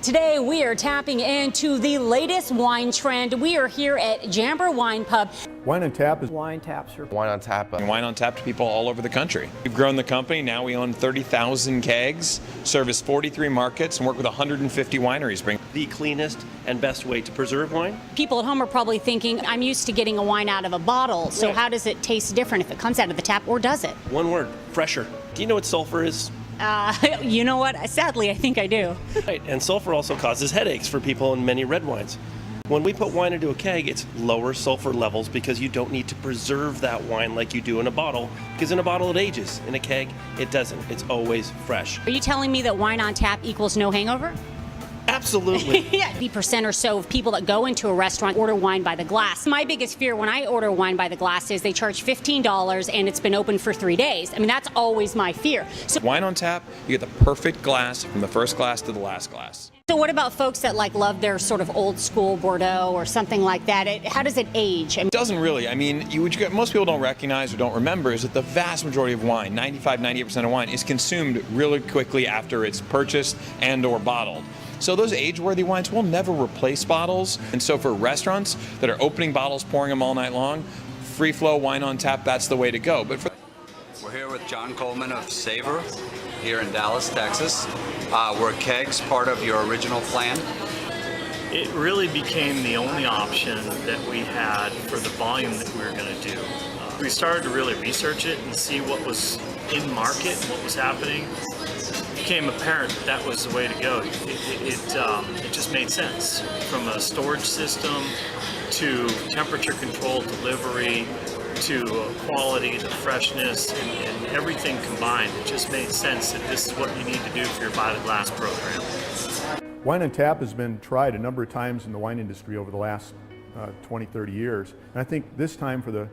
Today, we are tapping into the latest wine trend. We are here at Jamber Wine Pub. Wine on Tap is wine taps are wine on tap. Wine on tap to people all over the country. We've grown the company. Now we own 30,000 kegs, service 43 markets, and work with 150 wineries. Bring the cleanest and best way to preserve wine. People at home are probably thinking, I'm used to getting a wine out of a bottle, so Right. how does it taste different if it comes out of the tap, or does it? One word, fresher. Do you know what sulfur is? You know what? Sadly, I think I do. Right, and sulfur also causes headaches for people in many red wines. When we put wine into a keg, it's lower sulfur levels because you don't need to preserve that wine like you do in a bottle, because in a bottle it ages. In a keg, it doesn't. It's always fresh. Are you telling me that wine on tap equals no hangover? Absolutely. Yeah, 80% or so of people that go into a restaurant order wine by the glass. My biggest fear when I order wine by the glass is they charge $15 and it's been open for 3 days. I mean, that's always my fear. So wine on tap, you get the perfect glass from the first glass to the last glass. So what about folks that love their sort of old school Bordeaux or something like that? How does it age? It doesn't really. I mean, most people don't recognize or don't remember is that the vast majority of wine, 95, 98% of wine, is consumed really quickly after it's purchased and or bottled. So those age-worthy wines will never replace bottles. And so for restaurants that are opening bottles, pouring them all night long, free flow wine on tap, that's the way to go. But we're here with John Coleman of Savor here in Dallas, Texas. Were kegs part of your original plan? It really became the only option that we had for the volume that we were going to do. We started to really research it and see what was in market, what was happening. It became apparent that was the way to go. It just made sense. From a storage system to temperature control delivery to quality to freshness and everything combined, it just made sense that this is what you need to do for your Buy the Glass program. Wine on Tap has been tried a number of times in the wine industry over the last 20, 30 years. And I think this time, for the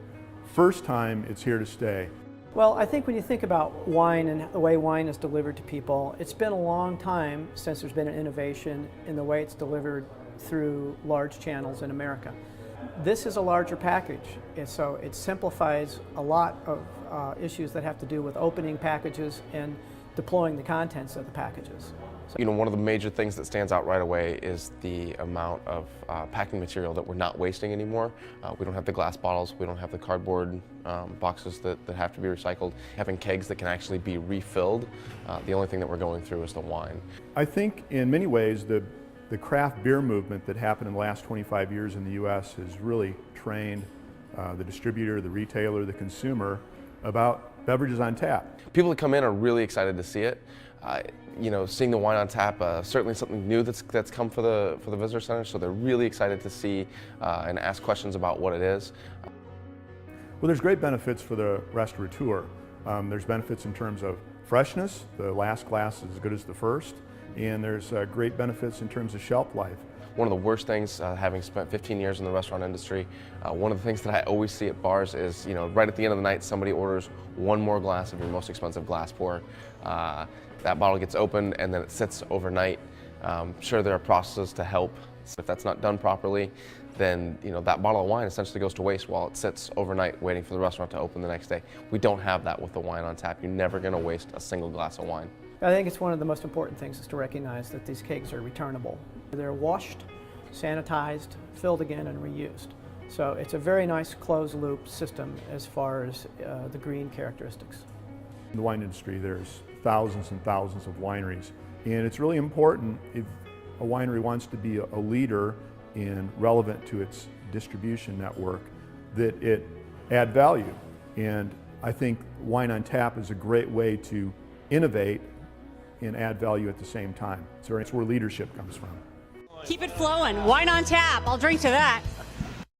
first time, it's here to stay. Well, I think when you think about wine and the way wine is delivered to people, it's been a long time since there's been an innovation in the way it's delivered through large channels in America. This is a larger package, and so it simplifies a lot of issues that have to do with opening packages and deploying the contents of the packages. You know, one of the major things that stands out right away is the amount of packing material that we're not wasting anymore. We don't have the glass bottles, we don't have the cardboard boxes that have to be recycled. Having kegs that can actually be refilled, the only thing that we're going through is the wine. I think in many ways the craft beer movement that happened in the last 25 years in the U.S. has really trained the distributor, the retailer, the consumer about beverages on tap. People that come in are really excited to see it. You know, seeing the wine on tap, certainly something new that's come for the visitor center, so they're really excited to see and ask questions about what it is. Well, there's great benefits for the restaurateur. There's benefits in terms of freshness. The last glass is as good as the first. And there's great benefits in terms of shelf life. One of the worst things, having spent 15 years in the restaurant industry, one of the things that I always see at bars is, you know, right at the end of the night, somebody orders one more glass of your most expensive glass pour. That bottle gets opened and then it sits overnight. Sure, there are processes to help. If that's not done properly, then that bottle of wine essentially goes to waste while it sits overnight waiting for the restaurant to open the next day. We don't have that with the wine on tap. You're never going to waste a single glass of wine. I think it's one of the most important things is to recognize that these kegs are returnable. They're washed, sanitized, filled again, and reused. So it's a very nice closed loop system as far as the green characteristics. In the wine industry, there's thousands and thousands of wineries. And it's really important, if a winery wants to be a leader and relevant to its distribution network, that it add value. And I think wine on tap is a great way to innovate and add value at the same time. So it's where leadership comes from. Keep it flowing. Wine on tap. I'll drink to that.